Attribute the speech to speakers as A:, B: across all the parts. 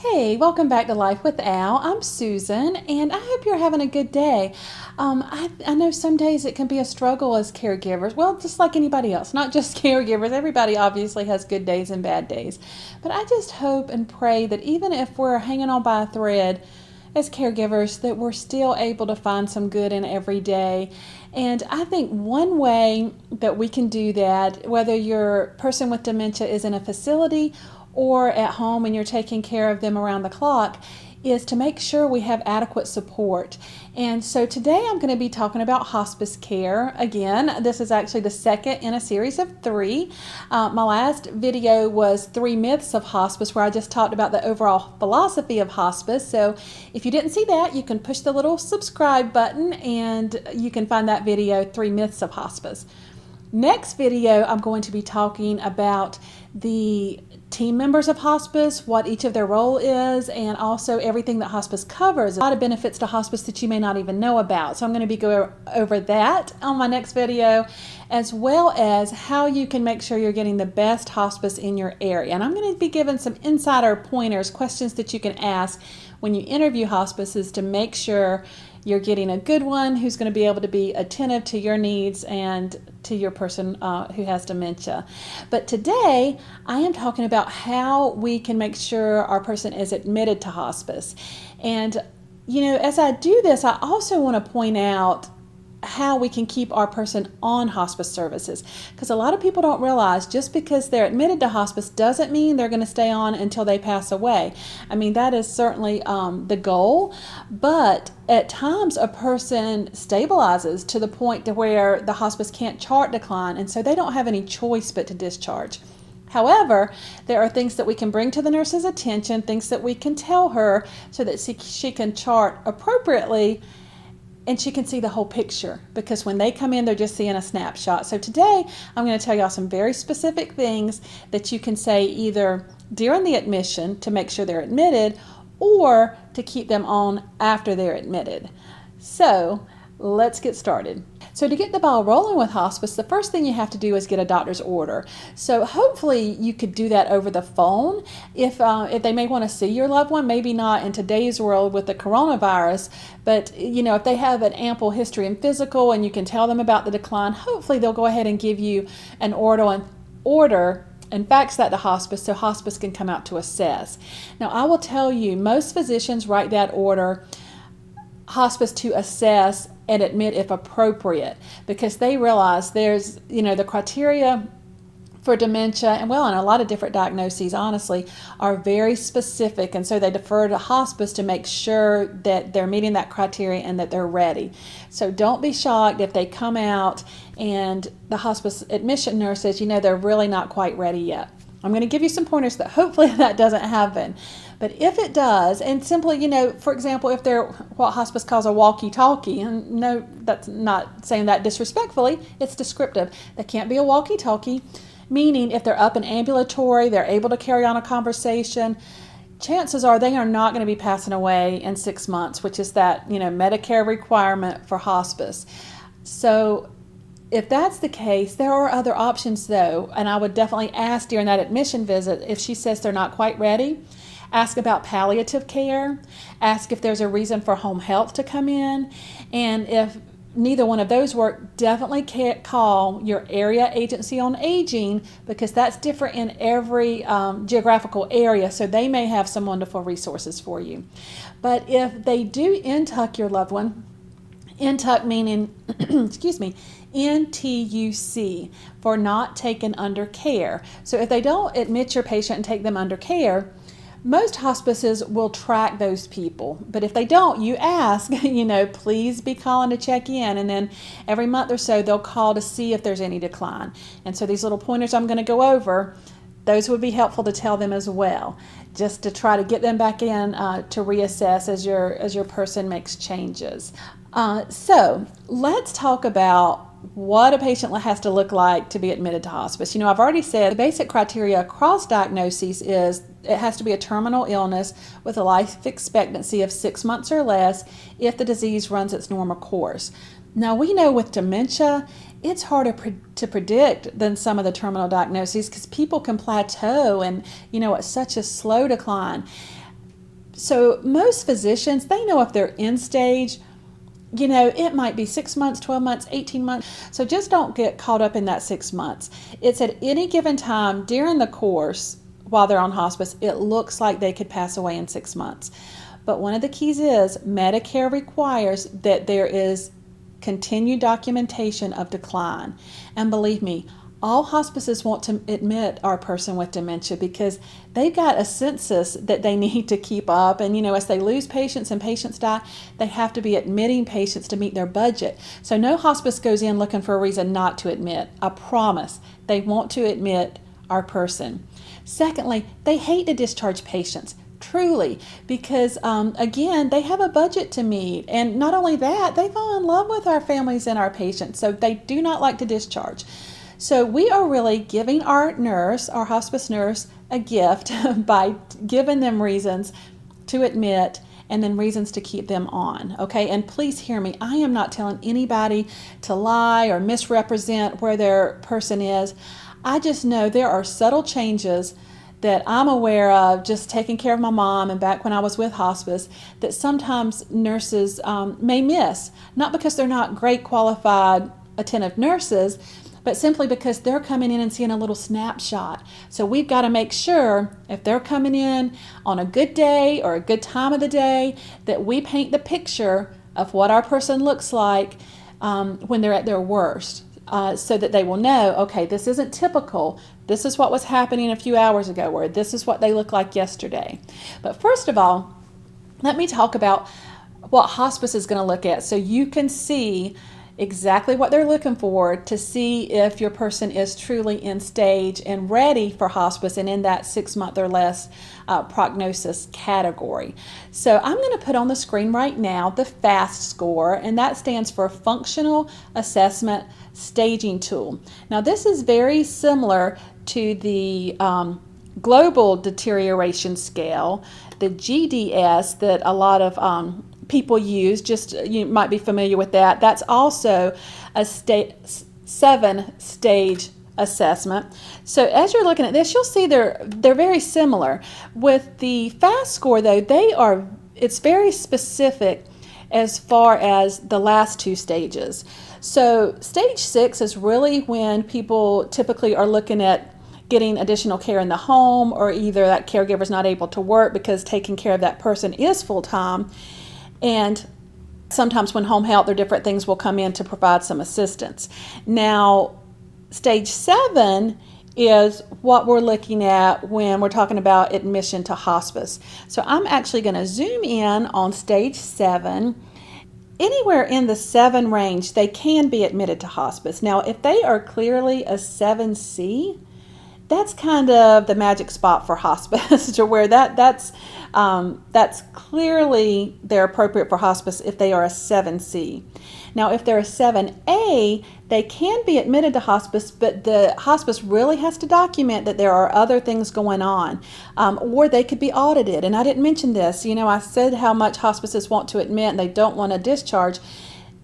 A: Hey, welcome back to Life with Al. I'm Susan, and I hope you're having a good day. I know some days it can be a struggle as caregivers. Well, just like anybody else, not just caregivers. Everybody obviously has good days and bad days. But I just hope and pray that even if we're hanging on by a thread as caregivers, that we're still able to find some good in every day. And I think one way that we can do that, whether your person with dementia is in a facility or at home and you're taking care of them around the clock, is to make sure we have adequate support. And so today I'm going to be talking about hospice care. Again, this is actually the second in a series of three. My last video was 3 myths of hospice, where I just talked about the overall philosophy of hospice. So if you didn't see that, you can push the little subscribe button and you can find that video, 3 myths of hospice. Next video, I'm going to be talking about the team members of hospice, what each of their role is, and also everything that hospice covers. A lot of benefits to hospice that you may not even know about. So I'm going to be going over that on my next video, as well as how you can make sure you're getting the best hospice in your area. And I'm going to be giving some insider pointers, questions that you can ask when you interview hospices to make sure you're getting a good one who's going to be able to be attentive to your needs and to your person who has dementia. But today, I am talking about how we can make sure our person is admitted to hospice. And, as I do this, I also want to point out how we can keep our person on hospice services, because a lot of people don't realize just because they're admitted to hospice doesn't mean they're going to stay on until they pass away. I mean, that is certainly the goal, but at times a person stabilizes to the point to where the hospice can't chart decline, and so they don't have any choice but to discharge. However, there are things that we can bring to the nurse's attention, things that we can tell her so that she can chart appropriately and she can see the whole picture, because when they come in, they're just seeing a snapshot. So today, I'm going to tell y'all some very specific things that you can say either during the admission to make sure they're admitted, or to keep them on after they're admitted. So let's get started. So to get the ball rolling with hospice, the first thing you have to do is get a doctor's order. So hopefully you could do that over the phone. If they may want to see your loved one, maybe not in today's world with the coronavirus, but if they have an ample history in physical and you can tell them about the decline, hopefully they'll go ahead and give you an order and fax that to hospice so hospice can come out to assess. Now I will tell you, most physicians write that order hospice to assess and admit if appropriate, because they realize there's the criteria for dementia and a lot of different diagnoses honestly are very specific, and so they defer to hospice to make sure that they're meeting that criteria and that they're ready. So don't be shocked if they come out and the hospice admission nurse says they're really not quite ready yet. I'm going to give you some pointers that hopefully that doesn't happen. But if it does, and simply, for example, if they're what hospice calls a walkie-talkie, and no, that's not saying that disrespectfully, it's descriptive. They can't be a walkie-talkie, meaning if they're up and ambulatory, they're able to carry on a conversation, chances are they are not going to be passing away in 6 months, which is that, Medicare requirement for hospice. So if that's the case, there are other options though, and I would definitely ask during that admission visit if she says they're not quite ready. Ask about palliative care. Ask if there's a reason for home health to come in. And if neither one of those work, definitely call your area agency on aging, because that's different in every geographical area. So they may have some wonderful resources for you. But if they do NTUC your loved one, NTUC meaning, excuse me, NTUC, for not taken under care. So if they don't admit your patient and take them under care, most hospices will track those people. But if they don't, you ask, please be calling to check in. And then every month or so, they'll call to see if there's any decline. And so these little pointers I'm going to go over, those would be helpful to tell them as well, just to try to get them back in to reassess as your person makes changes. So let's talk about what a patient has to look like to be admitted to hospice. I've already said the basic criteria across diagnoses is it has to be a terminal illness with a life expectancy of 6 months or less if the disease runs its normal course. Now we know with dementia, it's harder to predict than some of the terminal diagnoses, because people can plateau and, it's such a slow decline. So most physicians, they know if they're end stage. It might be 6 months, 12 months, 18 months. So just don't get caught up in that 6 months. It's at any given time during the course while they're on hospice, it looks like they could pass away in 6 months. But one of the keys is Medicare requires that there is continued documentation of decline. And believe me, all hospices want to admit our person with dementia because they've got a census that they need to keep up. And, as they lose patients and patients die, they have to be admitting patients to meet their budget. So no hospice goes in looking for a reason not to admit. I promise they want to admit our person. Secondly, they hate to discharge patients. Truly, because again, they have a budget to meet. And not only that, they fall in love with our families and our patients. So they do not like to discharge. So we are really giving our nurse, our hospice nurse, a gift by giving them reasons to admit and then reasons to keep them on. Okay, and please hear me. I am not telling anybody to lie or misrepresent where their person is. I just know there are subtle changes that I'm aware of just taking care of my mom and back when I was with hospice that sometimes nurses may miss, not because they're not great qualified attentive nurses, but simply because they're coming in and seeing a little snapshot. So we've got to make sure if they're coming in on a good day or a good time of the day that we paint the picture of what our person looks like when they're at their worst. So that they will know, okay, this isn't typical. This is what was happening a few hours ago, or this is what they look like yesterday. But first of all, let me talk about what hospice is going to look at so you can see exactly what they're looking for to see if your person is truly in stage and ready for hospice and in that 6 month or less prognosis category. So I'm going to put on the screen right now the FAST score, and that stands for Functional Assessment Staging Tool. Now this is very similar to the Global Deterioration Scale, the GDS that a lot of people use. Just you might be familiar with that. That's also a 7-stage assessment. So as you're looking at this, you'll see they're very similar. With the FAST score though, it's very specific as far as the last 2 stages. So stage 6 is really when people typically are looking at getting additional care in the home, or either that caregiver is not able to work because taking care of that person is full-time. And sometimes when home health or different things will come in to provide some assistance. Now, stage 7 is what we're looking at when we're talking about admission to hospice. So I'm actually going to zoom in on stage 7. Anywhere in the 7 range, they can be admitted to hospice. Now, if they are clearly a 7C, that's kind of the magic spot for hospice to where that's clearly they're appropriate for hospice if they are a 7C. Now, if they're a 7A, they can be admitted to hospice, but the hospice really has to document that there are other things going on, or they could be audited. And I didn't mention this. I said how much hospices want to admit and they don't want to discharge.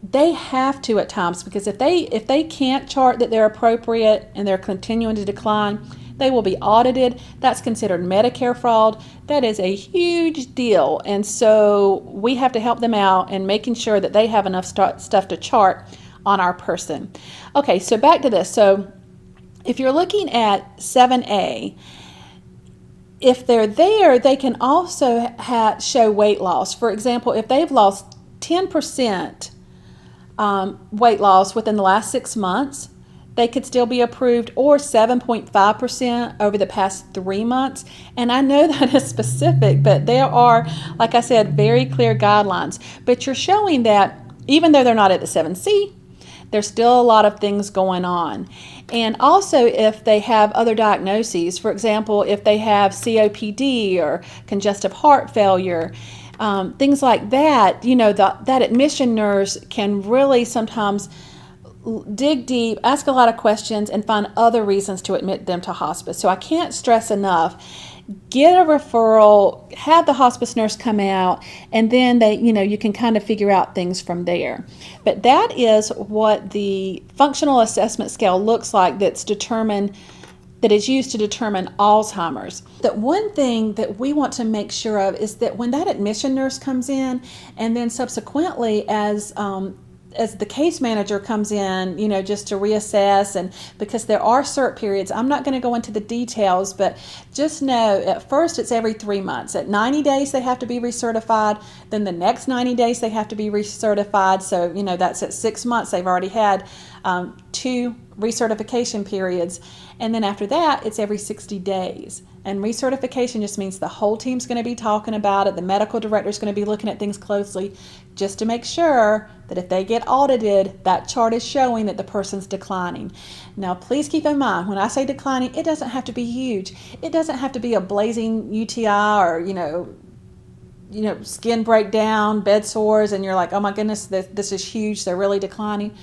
A: They have to at times, because if they can't chart that they're appropriate and they're continuing to decline, they will be audited. That's considered Medicare fraud. That is a huge deal. And so we have to help them out in making sure that they have enough stuff to chart on our person. Okay, so back to this. So if you're looking at 7A, if they're there, they can also show weight loss. For example, if they've lost 10% weight loss within the last 6 months, they could still be approved, or 7.5% over the past 3 months. And I know that is specific, but there are, like I said, very clear guidelines. But you're showing that even though they're not at the 7C, there's still a lot of things going on. And also if they have other diagnoses, for example, if they have COPD or congestive heart failure, things like that, that admission nurse can really sometimes dig deep, ask a lot of questions, and find other reasons to admit them to hospice. So I can't stress enough, get a referral, have the hospice nurse come out, and then you can kind of figure out things from there. But that is what the functional assessment scale looks like that's determined that is used to determine Alzheimer's. That one thing that we want to make sure of is that when that admission nurse comes in, and then subsequently as the case manager comes in, just to reassess, and because there are cert periods, I'm not going to go into the details, but just know at first it's every 3 months. At 90 days they have to be recertified, then the next 90 days they have to be recertified. So, that's at 6 months they've already had 2 recertification periods, and then after that it's every 60 days. And recertification just means the whole team's going to be talking about it. The medical director is going to be looking at things closely just to make sure that if they get audited, that chart is showing that the person's declining. Now, please keep in mind, when I say declining, it doesn't have to be huge. It doesn't have to be a blazing UTI or, skin breakdown, bed sores, and you're like, oh my goodness, this is huge, they're really declining.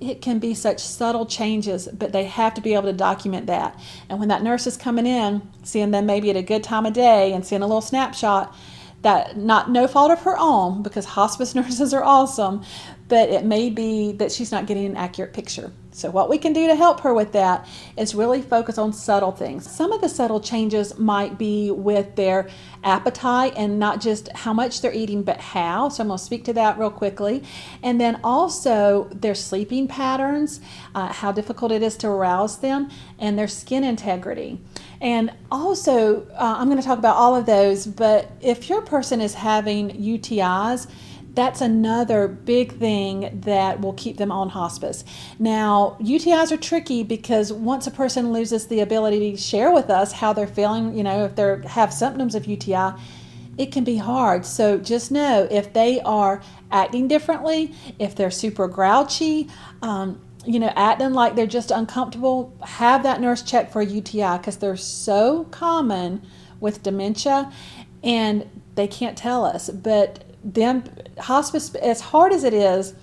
A: It can be such subtle changes, but they have to be able to document that. And when that nurse is coming in, seeing them maybe at a good time of day and seeing a little snapshot, that no fault of her own, because hospice nurses are awesome, but it may be that she's not getting an accurate picture. So what we can do to help her with that is really focus on subtle things. Some of the subtle changes might be with their appetite, and not just how much they're eating, but how. So I'm going to speak to that real quickly. And then also their sleeping patterns, how difficult it is to arouse them, and their skin integrity. And also, I'm going to talk about all of those, but if your person is having UTIs, that's another big thing that will keep them on hospice. Now, UTIs are tricky because once a person loses the ability to share with us how they're feeling, if they have symptoms of UTI, it can be hard. So just know if they are acting differently, if they're super grouchy, acting like they're just uncomfortable, have that nurse check for a UTI, because they're so common with dementia and they can't tell us. But hospice, as hard as it is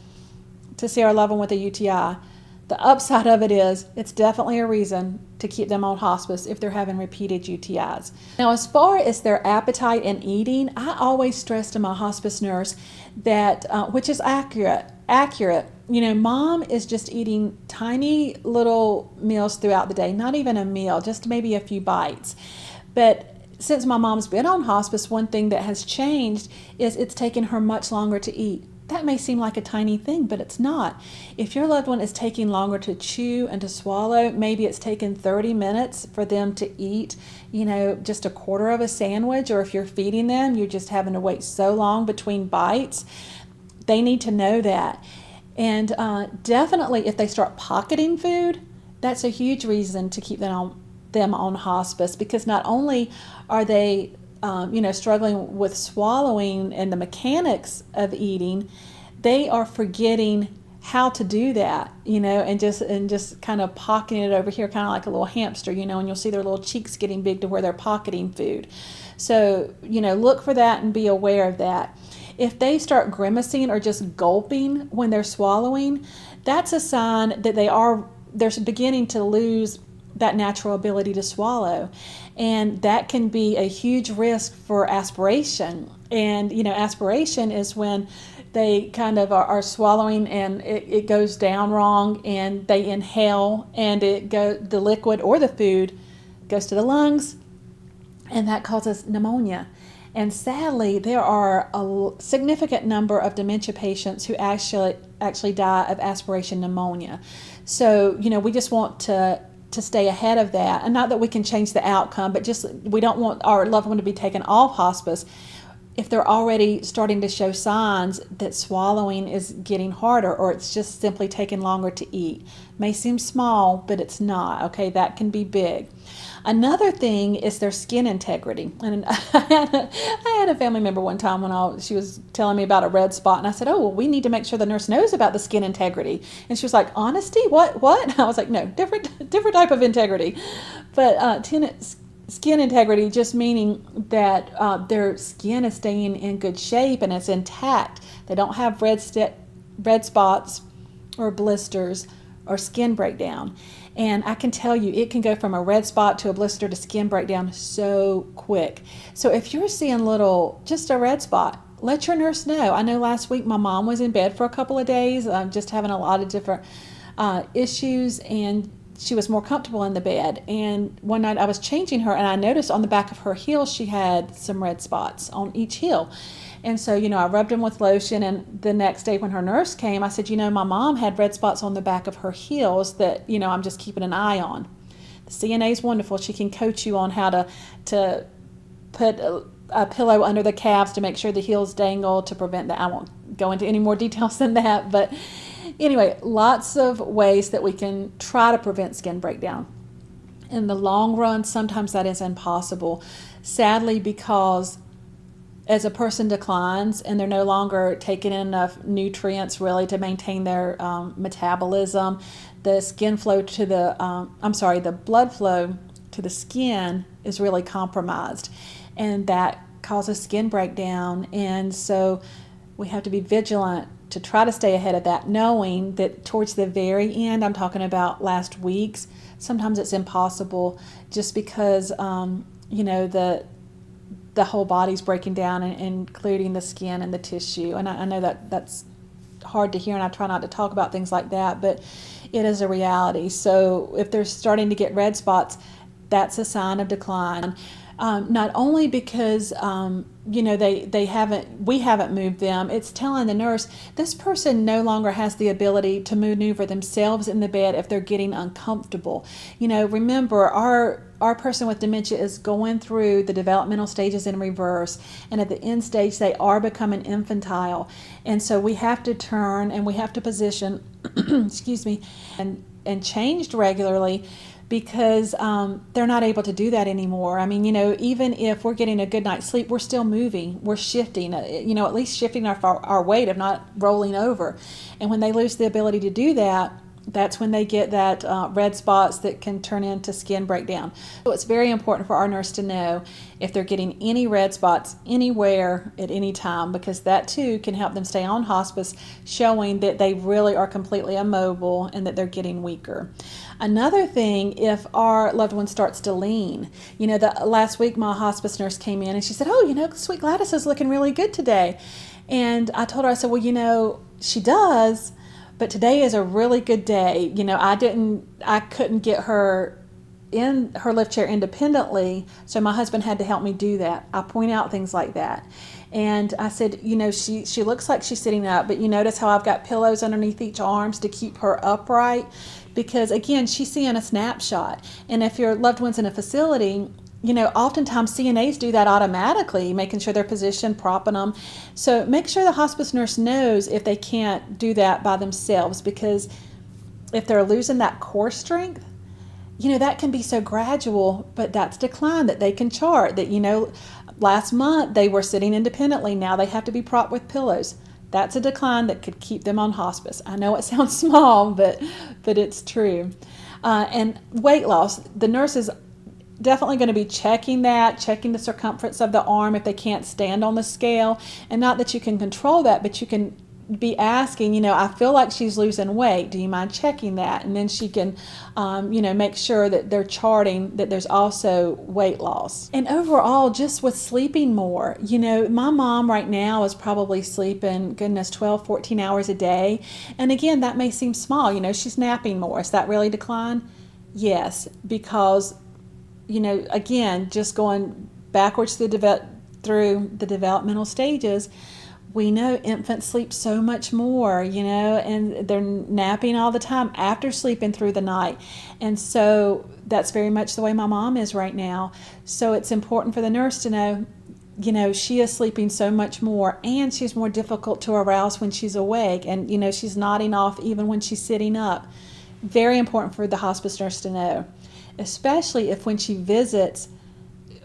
A: to see our loved one with a UTI, the upside of it is it's definitely a reason to keep them on hospice if they're having repeated UTIs. Now, as far as their appetite and eating, I always stress to my hospice nurse that, which is accurate. Mom is just eating tiny little meals throughout the day, not even a meal, just maybe a few bites. But since my mom's been on hospice, one thing that has changed is it's taken her much longer to eat. That may seem like a tiny thing, but it's not. If your loved one is taking longer to chew and to swallow, maybe it's taken 30 minutes for them to eat, just a quarter of a sandwich, or if you're feeding them, you're just having to wait so long between bites. They need to know that. And definitely if they start pocketing food, that's a huge reason to keep them on hospice, because not only are they struggling with swallowing and the mechanics of eating, they are forgetting how to do that, and just kind of pocketing it over here, kind of like a little hamster, and you'll see their little cheeks getting big to where they're pocketing food. So, look for that and be aware of that. If they start grimacing or just gulping when they're swallowing, that's a sign that they're beginning to lose that natural ability to swallow. And that can be a huge risk for aspiration. And, aspiration is when they kind of are swallowing and it goes down wrong, and they inhale, and the liquid or the food goes to the lungs, and that causes pneumonia. And sadly, there are a significant number of dementia patients who actually die of aspiration pneumonia. So, we just want to stay ahead of that. And not that we can change the outcome, but just we don't want our loved one to be taken off hospice if they're already starting to show signs that swallowing is getting harder, or it's just simply taking longer to eat. May seem small, but it's not, okay? That can be big. Another thing is their skin integrity. And I had a family member one time when she was telling me about a red spot, and I said, oh, well, we need to make sure the nurse knows about the skin integrity. And she was like, honesty? What? And I was like, no, different type of integrity. But skin integrity just meaning that their skin is staying in good shape and it's intact. They don't have red spots or blisters or skin breakdown. And I can tell you, it can go from a red spot to a blister to skin breakdown so quick. So if you're seeing just a red spot, let your nurse know. I know last week my mom was in bed for a couple of days, just having a lot of different issues, and she was more comfortable in the bed. And one night I was changing her, and I noticed on the back of her heel she had some red spots on each heel. And so, I rubbed them with lotion, and the next day when her nurse came, I said, my mom had red spots on the back of her heels that, I'm just keeping an eye on. The CNA is wonderful. She can coach you on how to put a pillow under the calves to make sure the heels dangle to prevent that. I won't go into any more details than that, but anyway, lots of ways that we can try to prevent skin breakdown. In the long run, sometimes that is impossible, sadly, because as a person declines and they're no longer taking in enough nutrients really to maintain their metabolism, the skin flow to the blood flow to the skin is really compromised, and that causes skin breakdown. And so we have to be vigilant to try to stay ahead of that, knowing that towards the very end, I'm talking about last weeks, sometimes it's impossible just because the whole body's breaking down, including the skin and the tissue. And I know that's hard to hear, and I try not to talk about things like that, but it is a reality. So if they're starting to get red spots, that's a sign of decline. Not only because we haven't moved them, it's telling the nurse this person no longer has the ability to maneuver themselves in the bed if they're getting uncomfortable. Remember, our person with dementia is going through the developmental stages in reverse, and at the end stage they are becoming infantile, and so we have to turn and we have to position excuse me, and changed regularly, because they're not able to do that anymore. I mean, even if we're getting a good night's sleep, we're still moving, we're shifting, at least shifting our weight, if not rolling over. And when they lose the ability to do that, that's when they get that red spots that can turn into skin breakdown. So it's very important for our nurse to know if they're getting any red spots anywhere at any time, because that too can help them stay on hospice, showing that they really are completely immobile and that they're getting weaker. Another thing, if our loved one starts to lean, last week my hospice nurse came in and she said, sweet Gladys is looking really good today. And I told her, I said, well, she does, but today is a really good day. I couldn't get her in her lift chair independently, so my husband had to help me do that. I point out things like that. And I said, she looks like she's sitting up, but you notice how I've got pillows underneath each arms to keep her upright? Because again, she's seeing a snapshot. And if your loved one's in a facility, oftentimes CNAs do that automatically, making sure they're positioned, propping them. So make sure the hospice nurse knows if they can't do that by themselves, because if they're losing that core strength, that can be so gradual, but that's decline that they can chart. That, last month they were sitting independently, now they have to be propped with pillows. That's a decline that could keep them on hospice. I know it sounds small, but it's true. And weight loss, the nurse is definitely going to be checking the circumference of the arm if they can't stand on the scale. And not that you can control that, but you can be asking, I feel like she's losing weight. Do you mind checking that? And then she can, make sure that they're charting that there's also weight loss. And overall, just with sleeping more, my mom right now is probably sleeping, 12, 14 hours a day. And again, that may seem small. She's napping more. Is that really decline? Yes, because, again, just going backwards through the developmental stages, we know infants sleep so much more, and they're napping all the time after sleeping through the night. And so that's very much the way my mom is right now. So it's important for the nurse to know, she is sleeping so much more, and she's more difficult to arouse when she's awake. And, she's nodding off even when she's sitting up. Very important for the hospice nurse to know, especially if when she visits,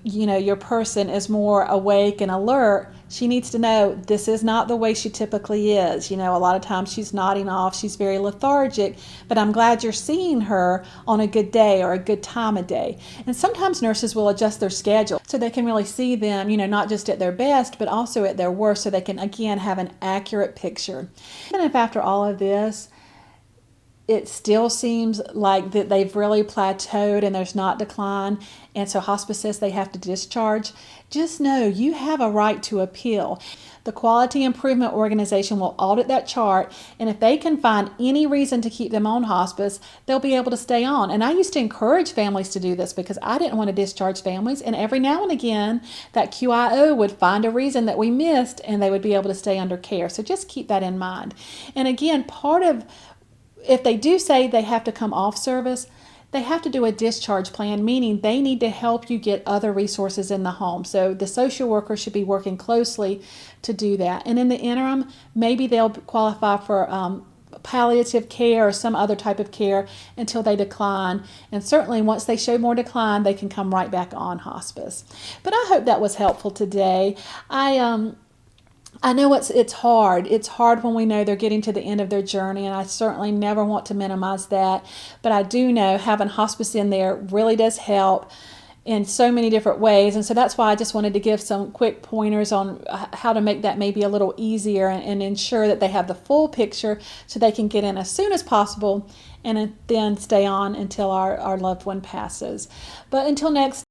A: your person is more awake and alert. She needs to know this is not the way she typically is. A lot of times she's nodding off, she's very lethargic, but I'm glad you're seeing her on a good day or a good time of day. And sometimes nurses will adjust their schedule so they can really see them, not just at their best, but also at their worst, so they can, again, have an accurate picture. Even if after all of this, it still seems like that they've really plateaued and there's not decline, and so hospice says they have to discharge, just know you have a right to appeal. The Quality Improvement Organization will audit that chart, and if they can find any reason to keep them on hospice, they'll be able to stay on. And I used to encourage families to do this because I didn't want to discharge families, and every now and again that QIO would find a reason that we missed and they would be able to stay under care. So just keep that in mind. And again, part of, if they do say they have to come off service, they have to do a discharge plan, meaning they need to help you get other resources in the home. So the social worker should be working closely to do that. And in the interim, maybe they'll qualify for palliative care or some other type of care until they decline. And certainly once they show more decline, they can come right back on hospice. But I hope that was helpful today. I know it's hard. It's hard when we know they're getting to the end of their journey, and I certainly never want to minimize that. But I do know having hospice in there really does help in so many different ways. And so that's why I just wanted to give some quick pointers on how to make that maybe a little easier and ensure that they have the full picture so they can get in as soon as possible and then stay on until our loved one passes. But until next